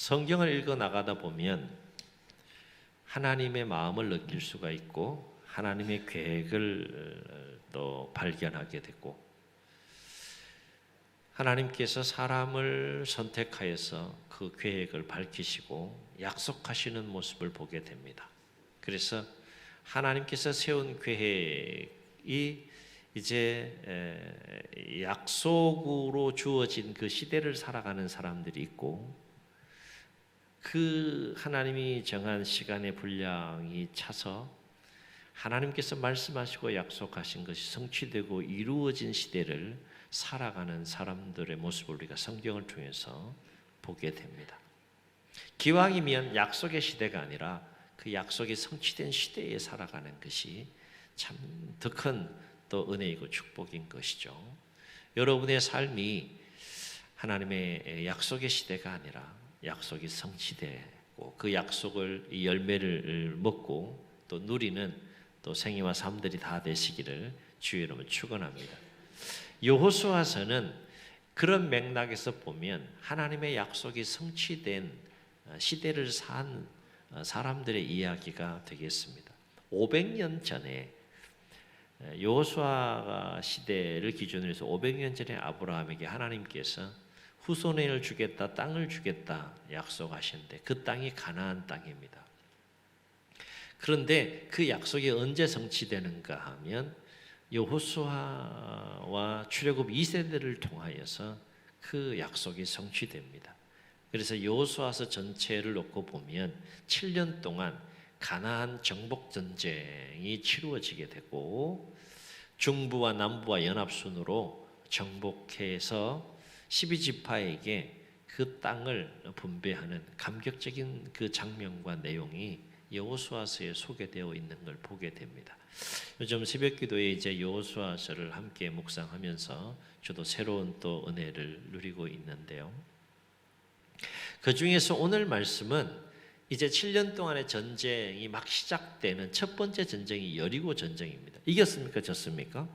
성경을 읽어 나가다 보면 하나님의 마음을 느낄 수가 있고 하나님의 계획을 또 발견하게 되고 하나님께서 사람을 선택하여서 그 계획을 밝히시고 약속하시는 모습을 보게 됩니다. 그래서 하나님께서 세운 계획이 이제 약속으로 주어진 그 시대를 살아가는 사람들이 있고 그 하나님이 정한 시간의 분량이 차서 하나님께서 말씀하시고 약속하신 것이 성취되고 이루어진 시대를 살아가는 사람들의 모습을 우리가 성경을 통해서 보게 됩니다. 기왕이면 약속의 시대가 아니라 그 약속이 성취된 시대에 살아가는 것이 참 더 큰 또 은혜이고 축복인 것이죠. 여러분의 삶이 하나님의 약속의 시대가 아니라 약속이 성취되고 그 약속을 이 열매를 먹고 또 누리는 또 생애와 삶들이 다 되시기를 주의 이름으로 축원합니다. 여호수아서는 그런 맥락에서 보면 하나님의 약속이 성취된 시대를 산 사람들의 이야기가 되겠습니다. 500년 전에 여호수아 시대를 기준으로 해서 500년 전에 아브라함에게 하나님께서 후손을 주겠다, 땅을 주겠다 약속하셨는데 그 땅이 가나안 땅입니다. 그런데 그 약속이 언제 성취되는가 하면 여호수아와 출애굽 2세대를 통하여서 그 약속이 성취됩니다. 그래서 여호수아서 전체를 놓고 보면 7년 동안 가나안 정복 전쟁이 치루어지게 되고 중부와 남부와 연합순으로 정복해서 12지파에게 그 땅을 분배하는 감격적인 그 장면과 내용이 여호수아서에 소개되어 있는 걸 보게 됩니다. 요즘 새벽기도에 이제 여호수아서를 함께 묵상하면서 저도 새로운 또 은혜를 누리고 있는데요. 그 중에서 오늘 말씀은 이제 7년 동안의 전쟁이 막 시작되는 첫 번째 전쟁이 여리고 전쟁입니다. 이겼습니까? 졌습니까?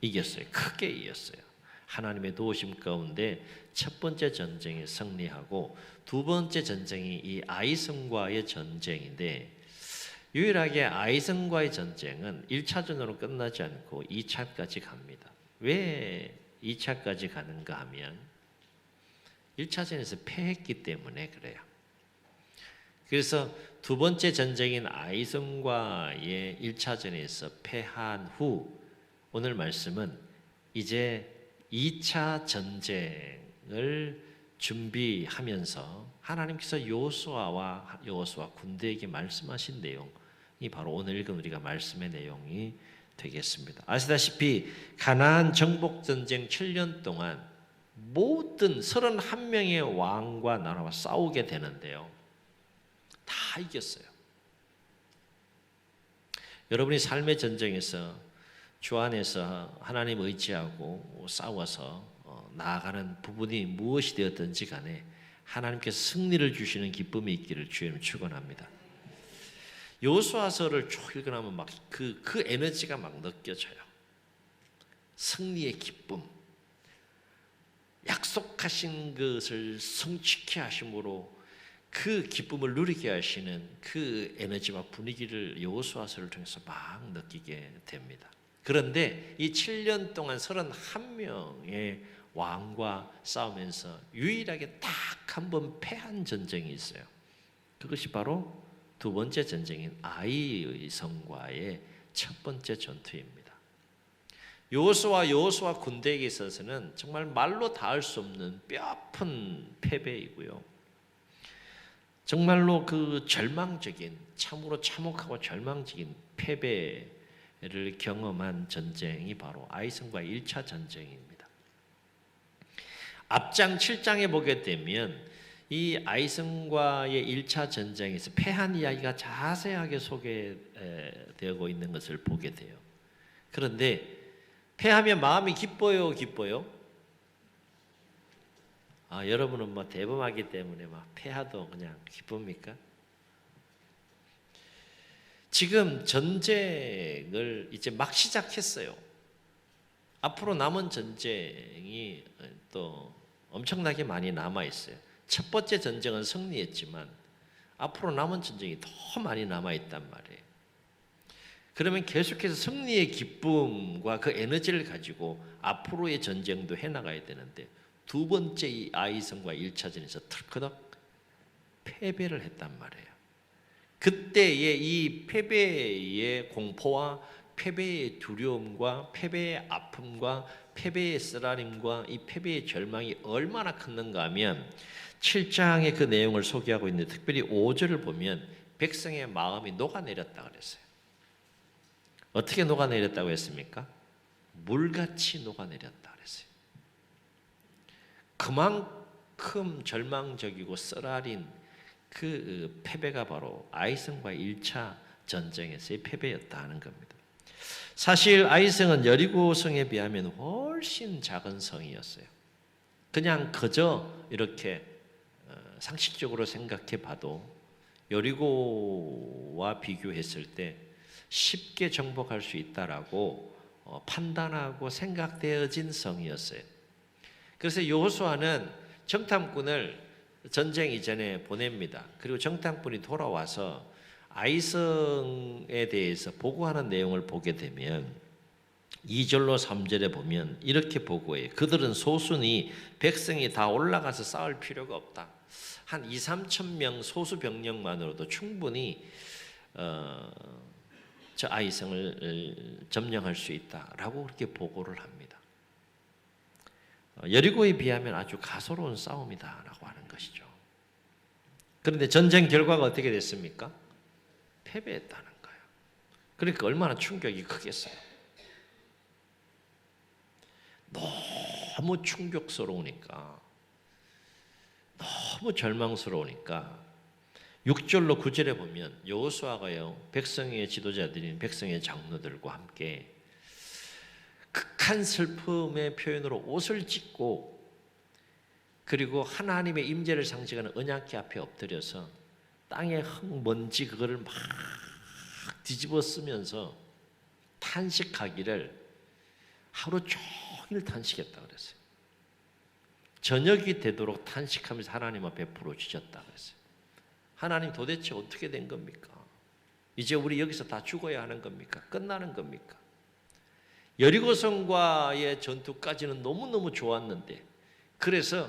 이겼어요. 크게 이겼어요. 하나님의 도우심 가운데 첫 번째 전쟁에 승리하고 두 번째 전쟁이 이 아이성과의 전쟁인데 유일하게 아이성과의 전쟁은 1차전으로 끝나지 않고 2차까지 갑니다. 왜 2차까지 가는가 하면 1차전에서 패했기 때문에 그래요. 그래서 두 번째 전쟁인 아이성과의 1차전에서 패한 후 오늘 말씀은 이제 2차 전쟁을 준비하면서 하나님께서 여호수아 군대에게 말씀하신 내용이 바로 오늘 읽은 우리가 말씀의 내용이 되겠습니다. 아시다시피 가나안 정복 전쟁 7년 동안 모든 31명의 왕과 나라와 싸우게 되는데요. 다 이겼어요. 여러분이 삶의 전쟁에서 주 안에서 하나님 의지하고 싸워서 나아가는 부분이 무엇이 되었든지 간에 하나님께서 승리를 주시는 기쁨이 있기를 주님 축원합니다. 여호수아서를 쭉 읽으면 막 그 에너지가 막 느껴져요. 승리의 기쁨, 약속하신 것을 성취케 하심으로 그 기쁨을 누리게 하시는 그 에너지와 분위기를 여호수아서를 통해서 막 느끼게 됩니다. 그런데 이 7년 동안 31명의 왕과 싸우면서 유일하게 딱 한 번 패한 전쟁이 있어요. 그것이 바로 두 번째 전쟁인 아이의 성과의 첫 번째 전투입니다. 여호수아 군대에게 있어서는 정말 말로 닿을 수 없는 뼈아픈 패배이고요. 정말로 그 절망적인 참으로 참혹하고 절망적인 패배를 경험한 전쟁이 바로 아이성과의 1차 전쟁입니다. 앞장 7장에 보게 되면 이 아이성과의 1차 전쟁에서 패한 이야기가 자세하게 소개되고 있는 것을 보게 돼요. 그런데 패하면 마음이 기뻐요, 기뻐요? 여러분은 뭐 대범하기 때문에 막 패하도 그냥 기쁩니까? 지금 전쟁을 이제 막 시작했어요. 앞으로 남은 전쟁이 또 엄청나게 많이 남아 있어요. 첫 번째 전쟁은 승리했지만 앞으로 남은 전쟁이 더 많이 남아있단 말이에요. 그러면 계속해서 승리의 기쁨과 그 에너지를 가지고 앞으로의 전쟁도 해나가야 되는데 두 번째 이 아이성과 1차전에서 털커덕 패배를 했단 말이에요. 그때의 이 패배의 공포와 패배의 두려움과 패배의 아픔과 패배의 쓰라림과 이 패배의 절망이 얼마나 컸는가 하면 7장의 그 내용을 소개하고 있는데 특별히 5절을 보면 백성의 마음이 녹아내렸다 그랬어요. 어떻게 녹아내렸다고 했습니까? 물같이 녹아내렸다 그랬어요. 그만큼 절망적이고 쓰라린 그 패배가 바로 아이성과 1차 전쟁에서의 패배였다 하는 겁니다. 사실 아이성은 여리고 성에 비하면 훨씬 작은 성이었어요. 그냥 그저 이렇게 상식적으로 생각해 봐도 여리고와 비교했을 때 쉽게 정복할 수 있다라고 판단하고 생각되어진 성이었어요. 그래서 여호수아는 정탐꾼을 전쟁 이전에 보냅니다. 그리고 정탐꾼이 돌아와서 아이성에 대해서 보고하는 내용을 보게 되면 2절로 3절에 보면 이렇게 보고해요. 그들은 소수니 백성이 다 올라가서 싸울 필요가 없다. 한 2, 3천 명 소수 병력만으로도 충분히 저 아이성을 점령할 수 있다라고 그렇게 보고를 합니다. 여리고에 비하면 아주 가소로운 싸움이다라고 하는 것이죠. 그런데 전쟁 결과가 어떻게 됐습니까? 패배했다는 거예요. 그러니까 얼마나 충격이 크겠어요. 너무 충격스러우니까, 너무 절망스러우니까 6절로 9절에 보면 여호수아가요 백성의 지도자들인 백성의 장로들과 함께 극한 슬픔의 표현으로 옷을 찢고 그리고 하나님의 임재를 상징하는 언약궤 앞에 엎드려서 땅의 흙 먼지 그거를 막 뒤집어 쓰면서 탄식하기를 하루 종일 탄식했다 그랬어요. 저녁이 되도록 탄식하면서 하나님 앞에 부르짖었다 그랬어요. 하나님 도대체 어떻게 된 겁니까? 이제 우리 여기서 다 죽어야 하는 겁니까? 끝나는 겁니까? 여리고성과의 전투까지는 너무너무 좋았는데 그래서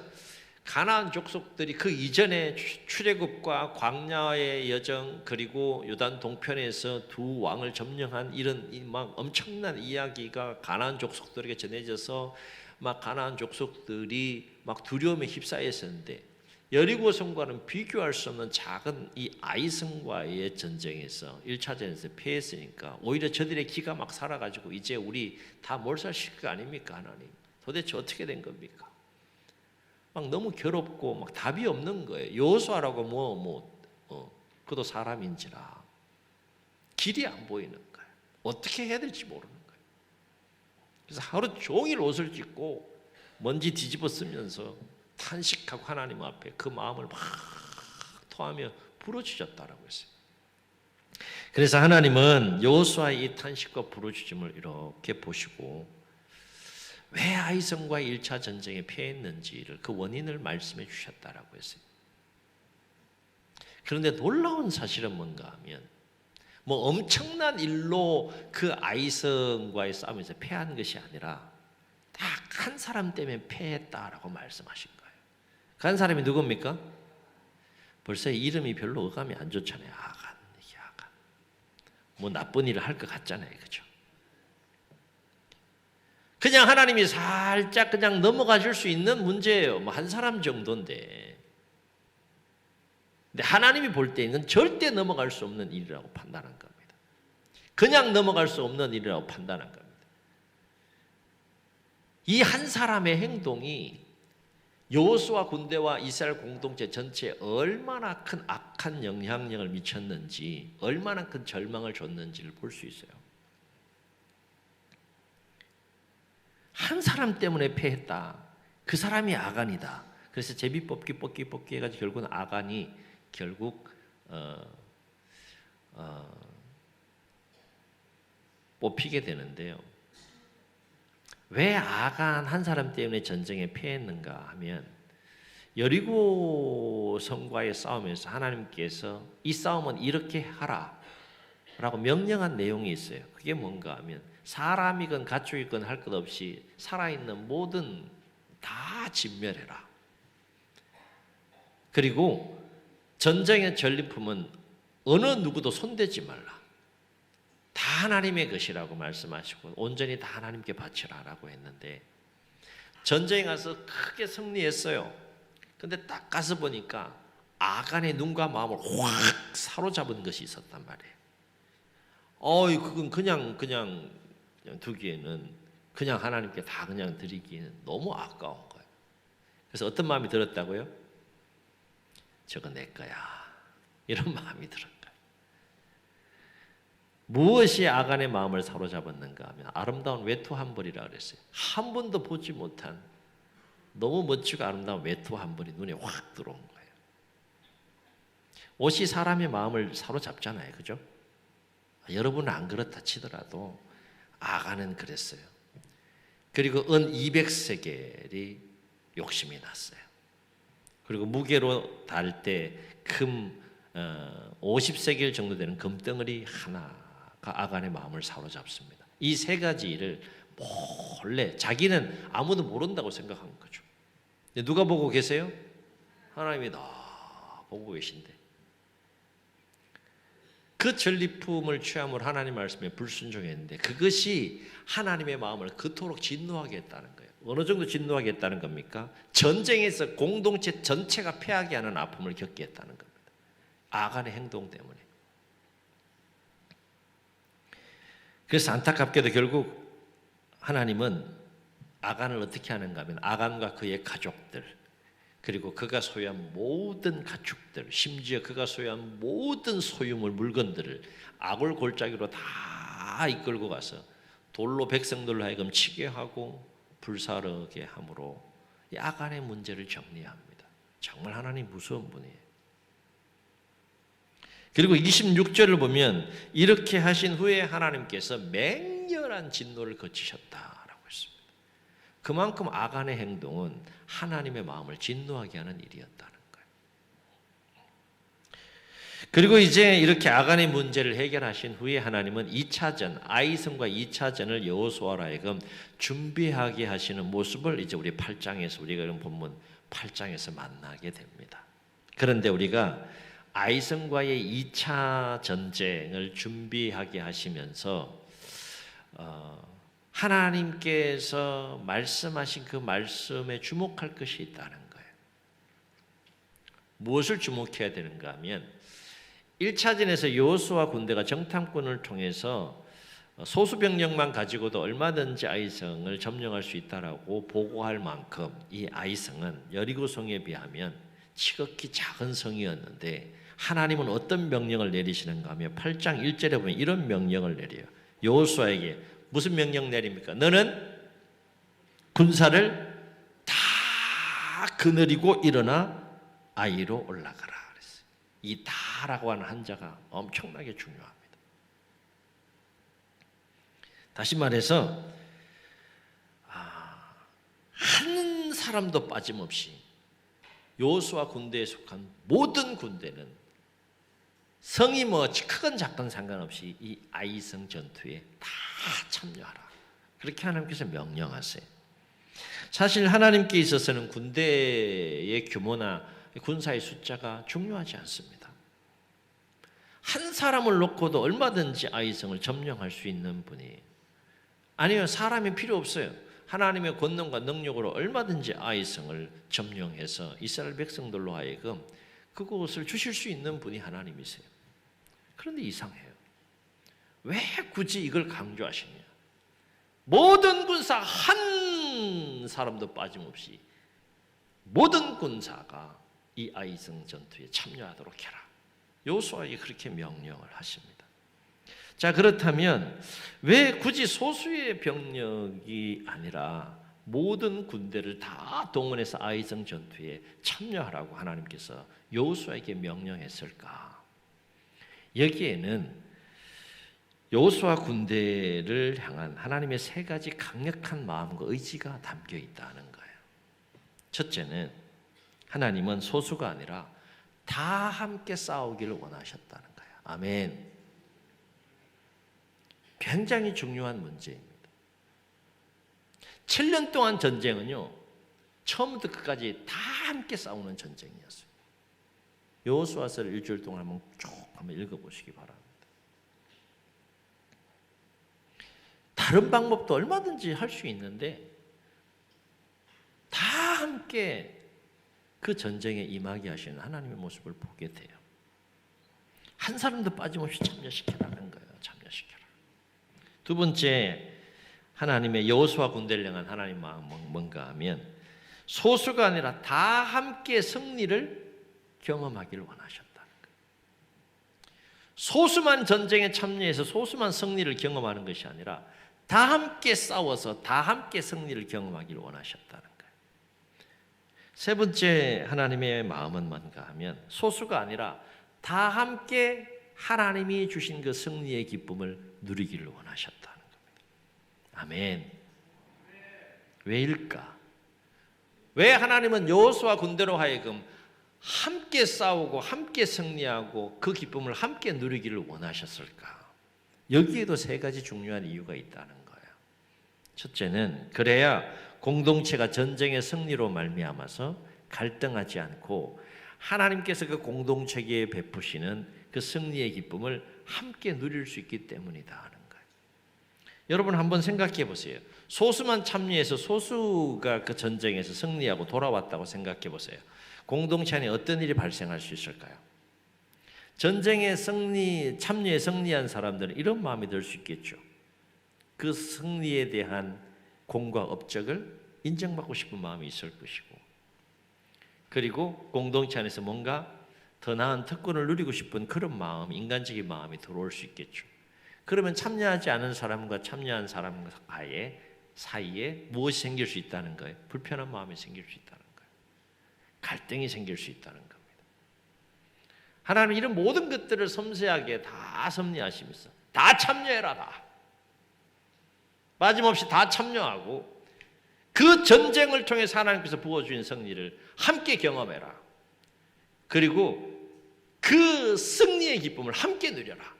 가나안 족속들이 그 이전에 출애굽과 광야의 여정 그리고 요단 동편에서 두 왕을 점령한 이런 막 엄청난 이야기가 가나안 족속들에게 전해져서 막 가나안 족속들이 막 두려움에 휩싸였었는데 여리고성과는 비교할 수 없는 작은 이 아이성과의 전쟁에서 1차전에서 패했으니까 오히려 저들의 기가 막 살아가지고 이제 우리 다 몰살시킬 거 아닙니까 하나님? 도대체 어떻게 된 겁니까? 막 너무 괴롭고 막 답이 없는 거예요. 여호수아라고 그도 사람인지라 길이 안 보이는 거예요. 어떻게 해야 될지 모르는 거예요. 그래서 하루 종일 옷을 찢고 먼지 뒤집어 쓰면서 탄식하고 하나님 앞에 그 마음을 막 토하며 부르짖었다라고 했어요. 그래서 하나님은 여호수아의 이 탄식과 부르짖음을 이렇게 보시고 왜 아이성과 1차 전쟁에 패했는지를 그 원인을 말씀해 주셨다라고 했어요. 그런데 놀라운 사실은 뭔가 하면 뭐 엄청난 일로 그 아이성과의 싸움에서 패한 것이 아니라 딱 한 사람 때문에 패했다라고 말씀하신 거예요. 그 한 사람이 누굽니까? 벌써 이름이 별로 어감이 안 좋잖아요. 아간, 이게 아간. 뭐 나쁜 일을 할 것 같잖아요, 그죠? 그냥 하나님이 살짝 그냥 넘어가 줄 수 있는 문제예요. 뭐 한 사람 정도인데. 근데 하나님이 볼 때는 절대 넘어갈 수 없는 일이라고 판단한 겁니다. 그냥 넘어갈 수 없는 일이라고 판단한 겁니다. 이 한 사람의 행동이 여호수아 군대와 이스라엘 공동체 전체에 얼마나 큰 악한 영향력을 미쳤는지, 얼마나 큰 절망을 줬는지를 볼 수 있어요. 한 사람 때문에 패했다. 그 사람이 아간이다. 그래서 제비 뽑기 해가지고 결국은 아간이 결국 뽑히게 되는데요. 왜 아간 한 사람 때문에 전쟁에 패했는가 하면 여리고 성과의 싸움에서 하나님께서 이 싸움은 이렇게 하라 라고 명령한 내용이 있어요. 그게 뭔가 하면 사람이건 가축이건 할 것 없이 살아있는 모든 다 진멸해라. 그리고 전쟁의 전리품은 어느 누구도 손대지 말라. 다 하나님의 것이라고 말씀하시고 온전히 다 하나님께 바치라라고 했는데 전쟁에 가서 크게 승리했어요. 근데 딱 가서 보니까 아간의 눈과 마음을 확 사로잡은 것이 있었단 말이에요. 그건 그냥 두기에는 그냥 하나님께 다 그냥 드리기에는 너무 아까운 거예요. 그래서 어떤 마음이 들었다고요? 저거 내 거야. 이런 마음이 들은 거예요. 무엇이 아간의 마음을 사로잡았는가 하면 아름다운 외투 한 벌이라 그랬어요. 한 번도 보지 못한 너무 멋지고 아름다운 외투 한 벌이 눈에 확 들어온 거예요. 옷이 사람의 마음을 사로잡잖아요. 그죠? 여러분은 안 그렇다 치더라도 아간은 그랬어요. 그리고 은 200세겔이 욕심이 났어요. 그리고 무게로 달 때 금 50세겔 정도 되는 금덩어리 하나가 아간의 마음을 사로잡습니다. 이 세 가지 일을 몰래 자기는 아무도 모른다고 생각한 거죠. 누가 보고 계세요? 하나님이 다 보고 계신데 그 전리품을 취함으로 하나님 말씀에 불순종했는데 그것이 하나님의 마음을 그토록 진노하게 했다는 거예요. 어느 정도 진노하게 했다는 겁니까? 전쟁에서 공동체 전체가 패하게 하는 아픔을 겪게 했다는 겁니다. 아간의 행동 때문에. 그래서 안타깝게도 결국 하나님은 아간을 어떻게 하는가 하면 아간과 그의 가족들 그리고 그가 소유한 모든 가축들 심지어 그가 소유한 모든 소유물 물건들을 아골 골짜기로 다 이끌고 가서 돌로 백성들로 하여금 치게 하고 불사르게 함으로 이 아간의 문제를 정리합니다. 정말 하나님 무서운 분이에요. 그리고 26절을 보면 이렇게 하신 후에 하나님께서 맹렬한 진노를 거치셨다라고 했습니다. 그만큼 아간의 행동은 하나님의 마음을 진노하게 하는 일이었다는 거예요. 그리고 이제 이렇게 아간의 문제를 해결하신 후에 하나님은 2차전, 아이성과 2차전을 여호수아로 하여금 준비하게 하시는 모습을 이제 우리 8장에서 우리가 이런 본문 8장에서 만나게 됩니다. 그런데 우리가 아이성과의 2차 전쟁을 준비하게 하시면서 하나님께서 말씀하신 그 말씀에 주목할 것이 있다는 거예요. 무엇을 주목해야 되는가 하면 1차전에서 여호수아 군대가 정탐꾼을 통해서 소수병력만 가지고도 얼마든지 아이성을 점령할 수 있다라고 보고할 만큼 이 아이성은 여리고성에 비하면 지극히 작은 성이었는데 하나님은 어떤 명령을 내리시는가 하면 8장 1절에 보면 이런 명령을 내려요. 여호수아에게 무슨 명령 내립니까? 너는 군사를 다 거느리고 일어나 아이로 올라가라 그랬어요. 이 다라고 하는 한자가 엄청나게 중요합니다. 다시 말해서 한 사람도 빠짐없이 여호수아 군대에 속한 모든 군대는 성이 크건 작건 상관없이 이 아이성 전투에 다 참여하라. 그렇게 하나님께서 명령하세요. 사실 하나님께 있어서는 군대의 규모나 군사의 숫자가 중요하지 않습니다. 한 사람을 놓고도 얼마든지 아이성을 점령할 수 있는 분이 아니요 사람이 필요 없어요. 하나님의 권능과 능력으로 얼마든지 아이성을 점령해서 이스라엘 백성들로 하여금 그곳을 주실 수 있는 분이 하나님이세요. 그런데 이상해요. 왜 굳이 이걸 강조하시냐? 모든 군사 한 사람도 빠짐없이 모든 군사가 이 아이성 전투에 참여하도록 해라. 여호수아에게 그렇게 명령을 하십니다. 자, 그렇다면 왜 굳이 소수의 병력이 아니라 모든 군대를 다 동원해서 아이성 전투에 참여하라고 하나님께서 여호수아에게 명령했을까? 여기에는 여호수아 군대를 향한 하나님의 세 가지 강력한 마음과 의지가 담겨 있다는 거예요. 첫째는 하나님은 소수가 아니라 다 함께 싸우기를 원하셨다는 거예요. 아멘. 굉장히 중요한 문제입니다. 7년 동안 전쟁은요, 처음부터 끝까지 다 함께 싸우는 전쟁이었어요. 여호수아서를 일주일 동안 한번 읽어보시기 바랍니다. 다른 방법도 얼마든지 할 수 있는데 다 함께 그 전쟁에 임하게 하시는 하나님의 모습을 보게 돼요. 한 사람도 빠짐없이 참여시켜라는 거예요. 참여시켜라. 두 번째, 하나님의 여호수아 군대를 향한 하나님 마음은 뭔가 하면 소수가 아니라 다 함께 승리를 경험하기를 원하셨다는 거예요. 소수만 전쟁에 참여해서 소수만 승리를 경험하는 것이 아니라 다 함께 싸워서 다 함께 승리를 경험하기를 원하셨다는 거예요. 세 번째 하나님의 마음은 뭔가 하면 소수가 아니라 다 함께 하나님이 주신 그 승리의 기쁨을 누리기를 원하셨다는 겁니다. 아멘. 왜일까? 왜 하나님은 여호수아 군대로 하여금 함께 싸우고 함께 승리하고 그 기쁨을 함께 누리기를 원하셨을까? 여기에도 세 가지 중요한 이유가 있다는 거예요. 첫째는 그래야 공동체가 전쟁의 승리로 말미암아서 갈등하지 않고 하나님께서 그 공동체에 베푸시는 그 승리의 기쁨을 함께 누릴 수 있기 때문이다 하는 거예요. 여러분 한번 생각해 보세요. 소수만 참여해서 소수가 그 전쟁에서 승리하고 돌아왔다고 생각해 보세요. 공동체 안에 어떤 일이 발생할 수 있을까요? 전쟁에 참여에 승리한 사람들은 이런 마음이 들 수 있겠죠. 그 승리에 대한 공과 업적을 인정받고 싶은 마음이 있을 것이고, 그리고 공동체 안에서 뭔가 더 나은 특권을 누리고 싶은 그런 마음, 인간적인 마음이 들어올 수 있겠죠. 그러면 참여하지 않은 사람과 참여한 사람 사이에 무엇이 생길 수 있다는 거예요? 불편한 마음이 생길 수 있다는 거예요. 갈등이 생길 수 있다는 겁니다. 하나님은 이런 모든 것들을 섬세하게 다 섭리하시면서 다 참여해라, 다. 빠짐없이 다 참여하고 그 전쟁을 통해서 하나님께서 부어주신 승리를 함께 경험해라. 그리고 그 승리의 기쁨을 함께 누려라.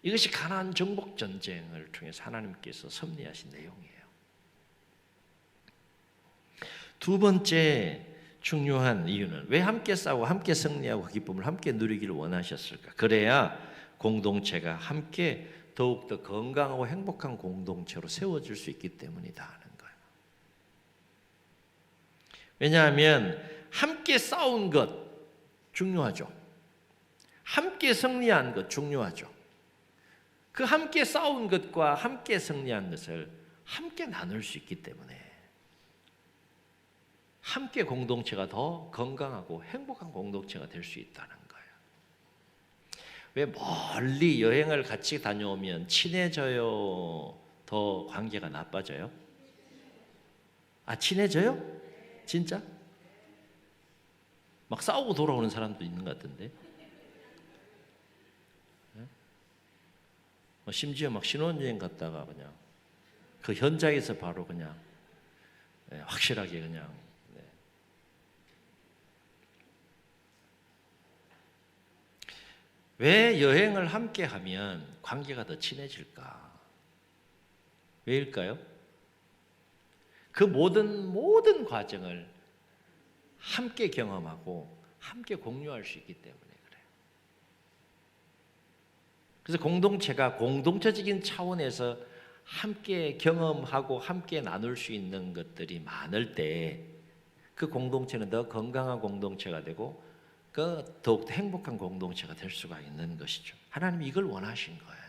이것이 가나안 정복 전쟁을 통해서 하나님께서 섭리하신 내용이에요. 두 번째 중요한 이유는 왜 함께 싸우고 함께 승리하고 그 기쁨을 함께 누리기를 원하셨을까? 그래야 공동체가 함께 더욱더 건강하고 행복한 공동체로 세워질 수 있기 때문이다 하는 거예요. 왜냐하면 함께 싸운 것 중요하죠. 함께 승리한 것 중요하죠. 그 함께 싸운 것과 함께 승리한 것을 함께 나눌 수 있기 때문에 함께 공동체가 더 건강하고 행복한 공동체가 될 수 있다는 거예요. 왜 멀리 여행을 같이 다녀오면 친해져요? 더 관계가 나빠져요? 친해져요? 진짜? 막 싸우고 돌아오는 사람도 있는 것 같은데. 심지어 막 신혼여행 갔다가 그냥 그 현장에서 바로 그냥 확실하게 그냥. 왜 여행을 함께 하면 관계가 더 친해질까? 왜일까요? 그 모든 과정을 함께 경험하고 함께 공유할 수 있기 때문에 그래요. 그래서 공동체가 공동체적인 차원에서 함께 경험하고 함께 나눌 수 있는 것들이 많을 때 그 공동체는 더 건강한 공동체가 되고 더욱더 행복한 공동체가 될 수가 있는 것이죠. 하나님이 이걸 원하신 거예요.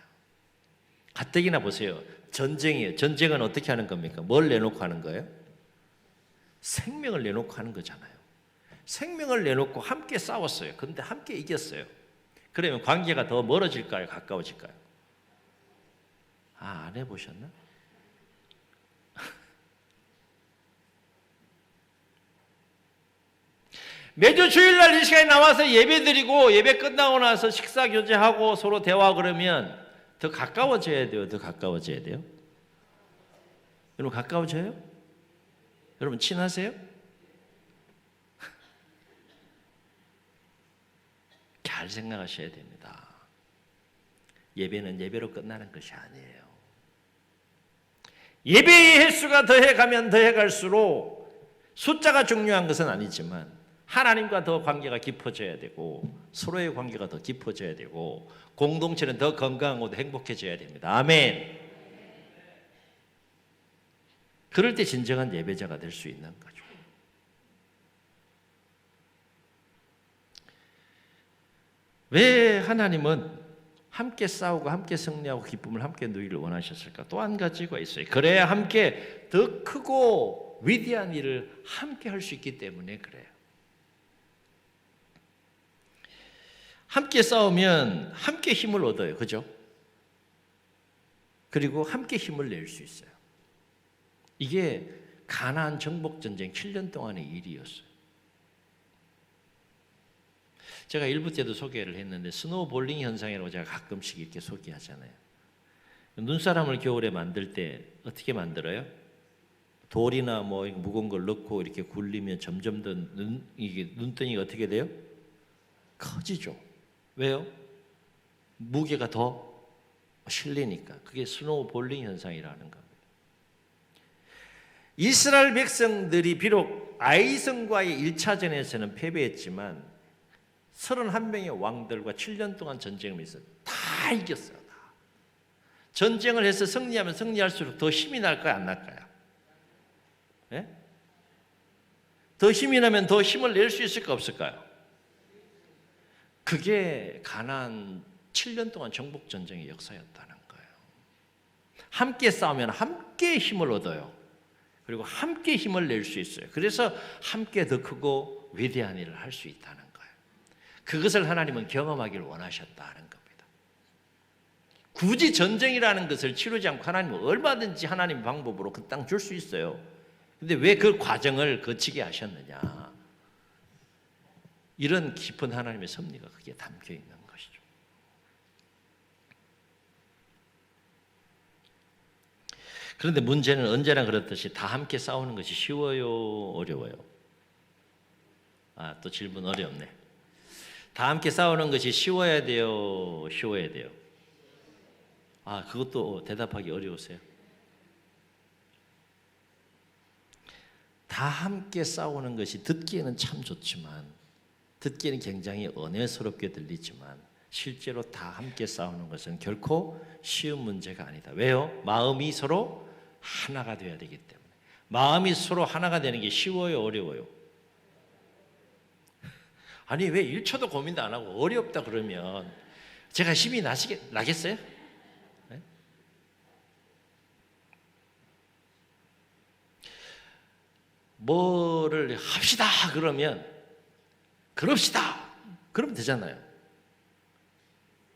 가뜩이나 보세요. 전쟁이에요. 전쟁은 어떻게 하는 겁니까? 뭘 내놓고 하는 거예요? 생명을 내놓고 하는 거잖아요. 생명을 내놓고 함께 싸웠어요. 그런데 함께 이겼어요. 그러면 관계가 더 멀어질까요? 가까워질까요? 안 해보셨나? 매주 주일날 이 시간에 나와서 예배 드리고 예배 끝나고 나서 식사 교제하고 서로 대화 그러면 더 가까워져야 돼요? 더 가까워져야 돼요? 여러분 가까워져요? 여러분 친하세요? 잘 생각하셔야 됩니다. 예배는 예배로 끝나는 것이 아니에요. 예배의 횟수가 더해가면 더해갈수록 숫자가 중요한 것은 아니지만 하나님과 더 관계가 깊어져야 되고 서로의 관계가 더 깊어져야 되고 공동체는 더 건강하고 행복해져야 됩니다. 아멘. 그럴 때 진정한 예배자가 될 수 있는 거죠. 왜 하나님은 함께 싸우고 함께 승리하고 기쁨을 함께 누리기를 원하셨을까? 또 한 가지가 있어요. 그래야 함께 더 크고 위대한 일을 함께 할 수 있기 때문에 그래요. 함께 싸우면 함께 힘을 얻어요. 그죠? 그리고 함께 힘을 낼 수 있어요. 이게 가나안 정복전쟁 7년 동안의 일이었어요. 제가 일부 때도 소개를 했는데 스노우볼링 현상이라고 제가 가끔씩 이렇게 소개하잖아요. 눈사람을 겨울에 만들 때 어떻게 만들어요? 돌이나 뭐 무거운 걸 넣고 이렇게 굴리면 점점 더 이게 눈덩이가 어떻게 돼요? 커지죠. 왜요? 무게가 더 실리니까. 그게 스노우볼링 현상이라는 겁니다. 이스라엘 백성들이 비록 아이성과의 1차전에서는 패배했지만 31명의 왕들과 7년 동안 전쟁을 해서 다 이겼어요. 다. 전쟁을 해서 승리하면 승리할수록 더 힘이 날까요? 안 날까요? 네? 더 힘이 나면 더 힘을 낼 수 있을까 없을까요? 그게 가나안 7년 동안 정복 전쟁의 역사였다는 거예요. 함께 싸우면 함께 힘을 얻어요. 그리고 함께 힘을 낼 수 있어요. 그래서 함께 더 크고 위대한 일을 할 수 있다는 거예요. 그것을 하나님은 경험하기를 원하셨다는 겁니다. 굳이 전쟁이라는 것을 치르지 않고 하나님은 얼마든지 하나님 방법으로 그 땅 줄 수 있어요. 근데 왜 그 과정을 거치게 하셨느냐? 이런 깊은 하나님의 섭리가 그게 담겨 있는 것이죠. 그런데 문제는 언제나 그렇듯이 다 함께 싸우는 것이 쉬워요, 어려워요? 또 질문 어렵네. 다 함께 싸우는 것이 쉬워야 돼요, 쉬워야 돼요? 그것도 대답하기 어려우세요? 다 함께 싸우는 것이 듣기에는 참 좋지만, 듣기에는 굉장히 은혜스럽게 들리지만 실제로 다 함께 싸우는 것은 결코 쉬운 문제가 아니다. 왜요? 마음이 서로 하나가 되어야 되기 때문에. 마음이 서로 하나가 되는 게 쉬워요, 어려워요? 아니 왜 1초도 고민도 안 하고 어렵다 그러면 제가 힘이 나겠어요? 네? 뭐를 합시다 그러면 그럽시다 그러면 되잖아요.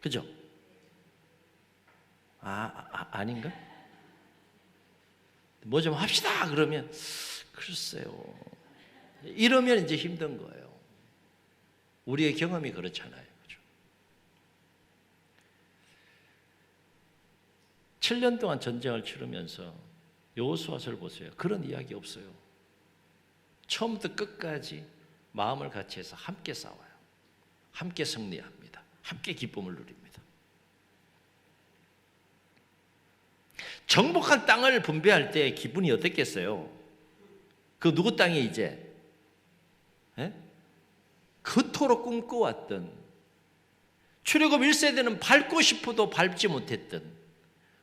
그죠? 아닌가? 뭐 좀 합시다 그러면 글쎄요. 이러면 이제 힘든 거예요. 우리의 경험이 그렇잖아요. 그죠? 7년 동안 전쟁을 치르면서 여호수아서를 보세요. 그런 이야기 없어요. 처음부터 끝까지 마음을 같이 해서 함께 싸워요. 함께 승리합니다. 함께 기쁨을 누립니다. 정복한 땅을 분배할 때 기분이 어땠겠어요? 그 누구 땅이 이제? 그토록 꿈꿔왔던, 출애굽 1세대는 밟고 싶어도 밟지 못했던,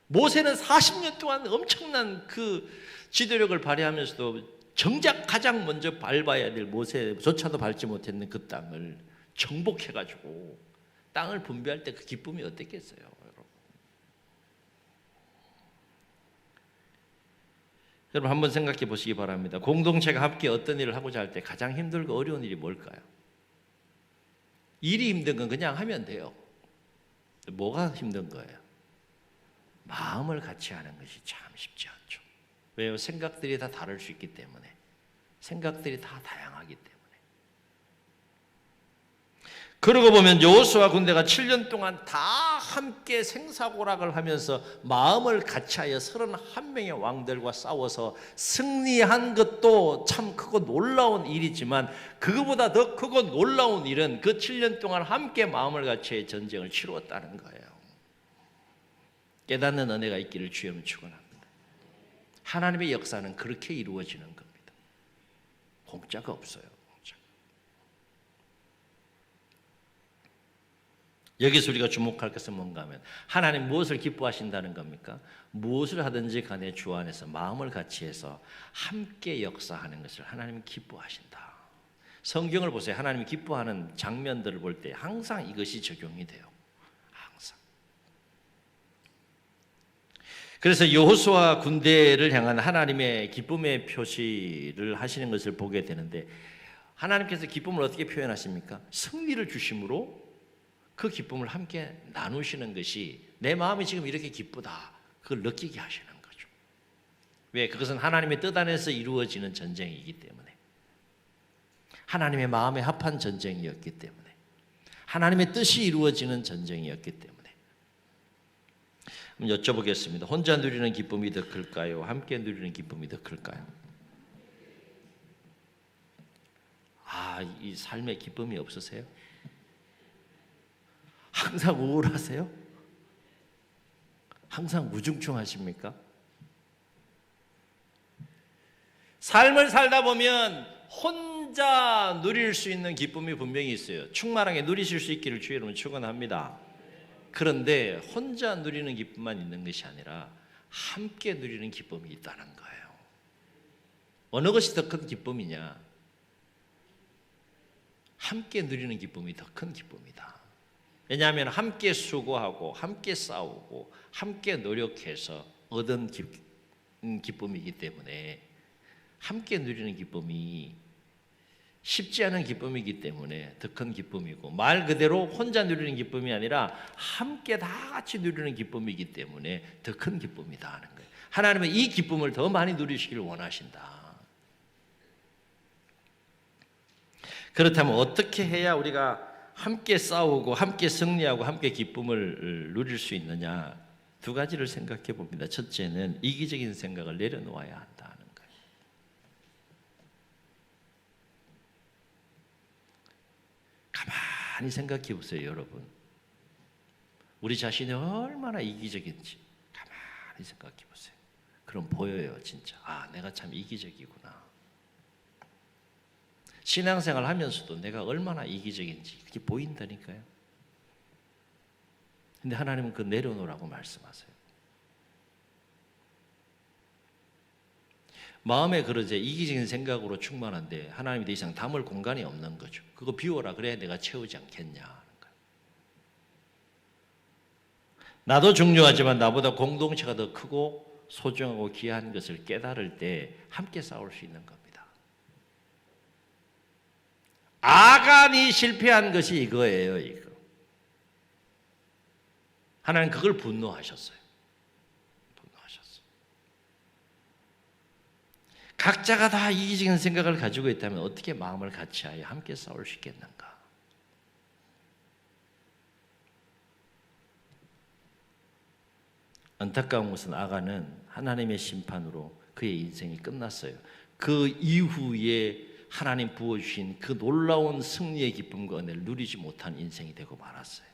모세는 40년 동안 엄청난 그 지도력을 발휘하면서도 정작 가장 먼저 밟아야 될 모세조차도 밟지 못했는 그 땅을 정복해가지고 땅을 분배할 때 그 기쁨이 어땠겠어요, 여러분? 여러분 한번 생각해 보시기 바랍니다. 공동체가 함께 어떤 일을 하고자 할 때 가장 힘들고 어려운 일이 뭘까요? 일이 힘든 건 그냥 하면 돼요. 뭐가 힘든 거예요? 마음을 같이 하는 것이 참 쉽지 않죠. 왜요? 생각들이 다 다를 수 있기 때문에. 생각들이 다 다양하기 때문에. 그러고 보면 여호수아 군대가 7년 동안 다 함께 생사고락을 하면서 마음을 같이하여 31명의 왕들과 싸워서 승리한 것도 참 크고 놀라운 일이지만, 그거보다 더 크고 놀라운 일은 그 7년 동안 함께 마음을 같이해 전쟁을 치루었다는 거예요. 깨닫는 은혜가 있기를 주여 축원합니다. 하나님의 역사는 그렇게 이루어지는 겁니다. 공짜가 없어요. 여기서 우리가 주목할 것은 뭔가 하면, 하나님 무엇을 기뻐하신다는 겁니까? 무엇을 하든지 간에 주 안에서 마음을 같이해서 함께 역사하는 것을 하나님이 기뻐하신다. 성경을 보세요. 하나님이 기뻐하는 장면들을 볼 때 항상 이것이 적용이 돼요. 항상. 그래서 여호수아 군대를 향한 하나님의 기쁨의 표시를 하시는 것을 보게 되는데, 하나님께서 기쁨을 어떻게 표현하십니까? 승리를 주심으로 그 기쁨을 함께 나누시는 것이, 내 마음이 지금 이렇게 기쁘다, 그걸 느끼게 하시는 거죠. 왜? 그것은 하나님의 뜻 안에서 이루어지는 전쟁이기 때문에, 하나님의 마음에 합한 전쟁이었기 때문에, 하나님의 뜻이 이루어지는 전쟁이었기 때문에. 여쭤보겠습니다. 혼자 누리는 기쁨이 더 클까요? 함께 누리는 기쁨이 더 클까요? 이 삶에 기쁨이 없으세요? 항상 우울하세요? 항상 우중충하십니까? 삶을 살다 보면 혼자 누릴 수 있는 기쁨이 분명히 있어요. 충만하게 누리실 수 있기를 주의 이름으로 축원합니다. 그런데 혼자 누리는 기쁨만 있는 것이 아니라 함께 누리는 기쁨이 있다는 거예요. 어느 것이 더 큰 기쁨이냐? 함께 누리는 기쁨이 더 큰 기쁨이다. 왜냐하면 함께 수고하고 함께 싸우고 함께 노력해서 얻은 기쁨이기 때문에, 함께 누리는 기쁨이 쉽지 않은 기쁨이기 때문에 더 큰 기쁨이고, 말 그대로 혼자 누리는 기쁨이 아니라 함께 다 같이 누리는 기쁨이기 때문에 더 큰 기쁨이다 하는 거예요. 하나님은 이 기쁨을 더 많이 누리시기를 원하신다. 그렇다면 어떻게 해야 우리가 함께 싸우고 함께 승리하고 함께 기쁨을 누릴 수 있느냐? 두 가지를 생각해 봅니다. 첫째는 이기적인 생각을 내려놓아야 한다는 거예요. 가만히 생각해 보세요, 여러분. 우리 자신이 얼마나 이기적인지 가만히 생각해 보세요. 그럼 보여요, 진짜. 내가 참 이기적이구나. 신앙생활 하면서도 내가 얼마나 이기적인지 그게 보인다니까요. 근데 하나님은 그 내려놓으라고 말씀하세요. 마음에 그러제 이기적인 생각으로 충만한데 하나님이 더 이상 담을 공간이 없는 거죠. 그거 비워라, 그래야 내가 채우지 않겠냐 하는 거예요. 나도 중요하지만 나보다 공동체가 더 크고 소중하고 귀한 것을 깨달을 때 함께 싸울 수 있는 겁니다. 아간이 실패한 것이 이거예요, 이거. 하나님 그걸 분노하셨어요. 각자가 다 이기적인 생각을 가지고 있다면 어떻게 마음을 같이하여 함께 싸울 수 있겠는가? 안타까운 것은 아간은 하나님의 심판으로 그의 인생이 끝났어요. 그 이후에 하나님 부어주신 그 놀라운 승리의 기쁨과 은혜를 누리지 못한 인생이 되고 말았어요.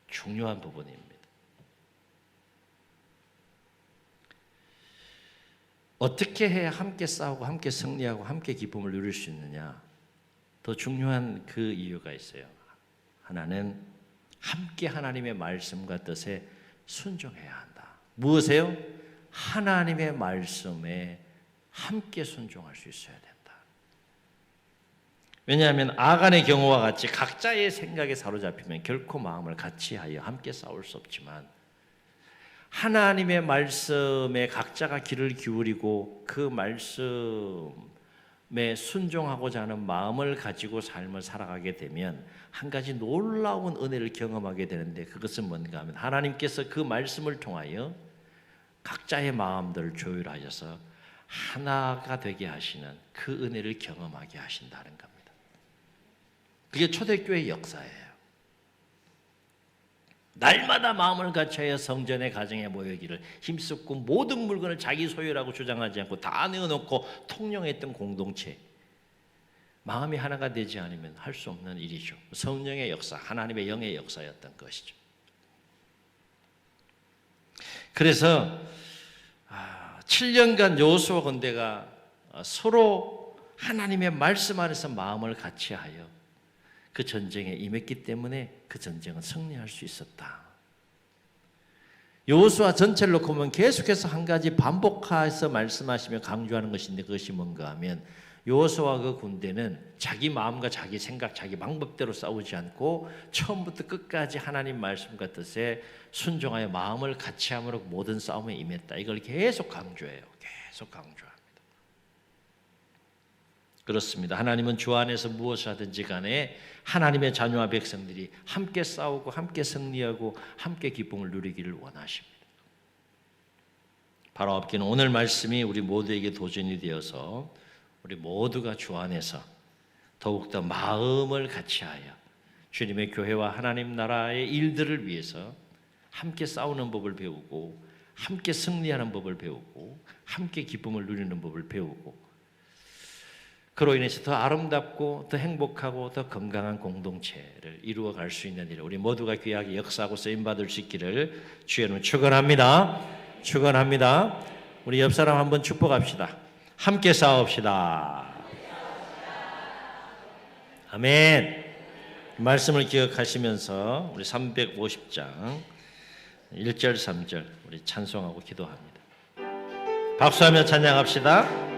중요한 부분입니다. 어떻게 해야 함께 싸우고 함께 승리하고 함께 기쁨을 누릴 수 있느냐? 더 중요한 그 이유가 있어요. 하나는 함께 하나님의 말씀과 뜻에 순종해야 한다. 무엇에요? 하나님의 말씀에 함께 순종할 수 있어야 된다. 왜냐하면 아간의 경우와 같이 각자의 생각에 사로잡히면 결코 마음을 같이하여 함께 싸울 수 없지만, 하나님의 말씀에 각자가 귀를 기울이고 그 말씀에 순종하고자 하는 마음을 가지고 삶을 살아가게 되면 한 가지 놀라운 은혜를 경험하게 되는데, 그것은 뭔가 하면 하나님께서 그 말씀을 통하여 각자의 마음들을 조율하셔서 하나가 되게 하시는 그 은혜를 경험하게 하신다는 겁니다. 그게 초대교회의 역사예요. 날마다 마음을 같이하여 성전의 가정에 모이기를 힘쓰고 모든 물건을 자기 소유라고 주장하지 않고 다 내어놓고 통용했던 공동체. 마음이 하나가 되지 않으면 할 수 없는 일이죠. 성령의 역사, 하나님의 영의 역사였던 것이죠. 그래서 7년간 여호수아 군대가 서로 하나님의 말씀 안에서 마음을 같이하여 그 전쟁에 임했기 때문에 그 전쟁은 승리할 수 있었다. 여호수아 전체를 놓고 보면 계속해서 한 가지 반복해서 말씀하시며 강조하는 것인데 그것이 뭔가 하면 여호수아 그 군대는 자기 마음과 자기 생각, 자기 방법대로 싸우지 않고 처음부터 끝까지 하나님 말씀과 뜻에 순종하여 마음을 같이함으로 모든 싸움에 임했다. 이걸 계속 강조해요. 계속 강조합니다. 그렇습니다. 하나님은 주 안에서 무엇을 하든지 간에 하나님의 자녀와 백성들이 함께 싸우고 함께 승리하고 함께 기쁨을 누리기를 원하십니다. 바로 앞기는 오늘 말씀이 우리 모두에게 도전이 되어서 우리 모두가 주 안에서 더욱더 마음을 같이하여 주님의 교회와 하나님 나라의 일들을 위해서 함께 싸우는 법을 배우고 함께 승리하는 법을 배우고 함께 기쁨을 누리는 법을 배우고 그로 인해서 더 아름답고 더 행복하고 더 건강한 공동체를 이루어갈 수 있는 일을 우리 모두가 귀하게 역사하고 쓰임받을 수 있기를 주의 이름으로 축원합니다. 축원합니다. 우리 옆 사람 한번 축복합시다. 함께 싸웁시다. 아멘. 말씀을 기억하시면서 우리 350장 1절 3절 우리 찬송하고 기도합니다. 박수하며 찬양합시다.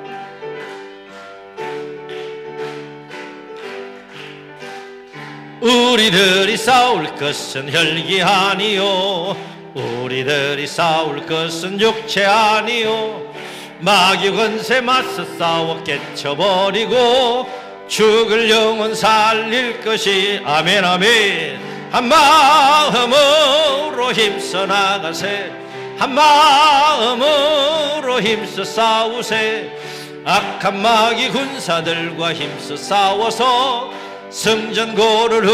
우리들이 싸울 것은 혈기 아니요 우리들이 싸울 것은 육체 아니요 마귀 권세 맞서 싸워 깨쳐버리고 죽을 영혼 살릴 것이 아멘 아멘. 한 마음으로 힘써 나가세 한 마음으로 힘써 싸우세 악한 마귀 군사들과 힘써 싸워서 성전고를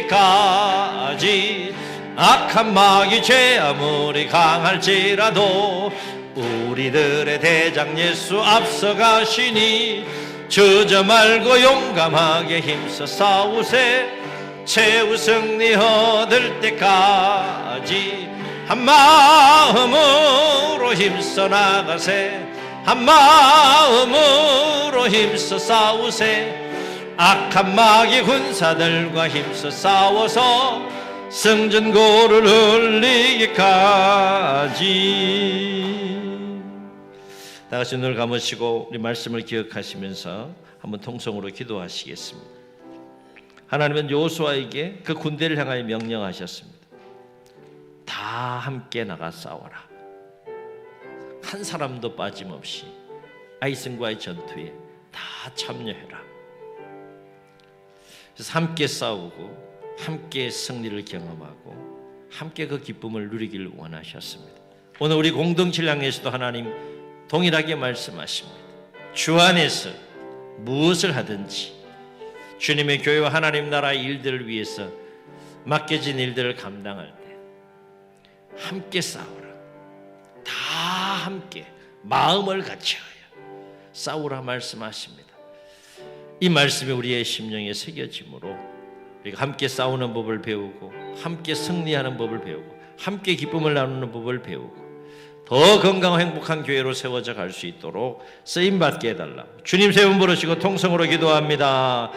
흘리기까지 악한 마귀 죄 아무리 강할지라도 우리들의 대장 예수 앞서가시니 저저 말고 용감하게 힘써 싸우세 최후 승리 얻을 때까지 한 마음으로 힘써 나가세 한 마음으로 힘써 싸우세 악한 마귀 군사들과 힘써 싸워서 성전고를 흘리기까지. 다 같이 눈을 감으시고 우리 말씀을 기억하시면서 한번 통성으로 기도하시겠습니다. 하나님은 여호수아에게 그 군대를 향하여 명령하셨습니다. 다 함께 나가 싸워라. 한 사람도 빠짐없이 아이성과의 전투에 다 참여해라. 그래서 함께 싸우고 함께 승리를 경험하고 함께 그 기쁨을 누리기를 원하셨습니다. 오늘 우리 공동체를 향해서도 하나님 동일하게 말씀하십니다. 주 안에서 무엇을 하든지 주님의 교회와 하나님 나라의 일들을 위해서 맡겨진 일들을 감당할 때 함께 싸우라. 다 함께 마음을 같이하여 싸우라 말씀하십니다. 이 말씀이 우리의 심령에 새겨짐으로 우리가 함께 싸우는 법을 배우고 함께 승리하는 법을 배우고 함께 기쁨을 나누는 법을 배우고 더 건강하고 행복한 교회로 세워져 갈 수 있도록 쓰임받게 해달라. 주님 세 분 부르시고 통성으로 기도합니다.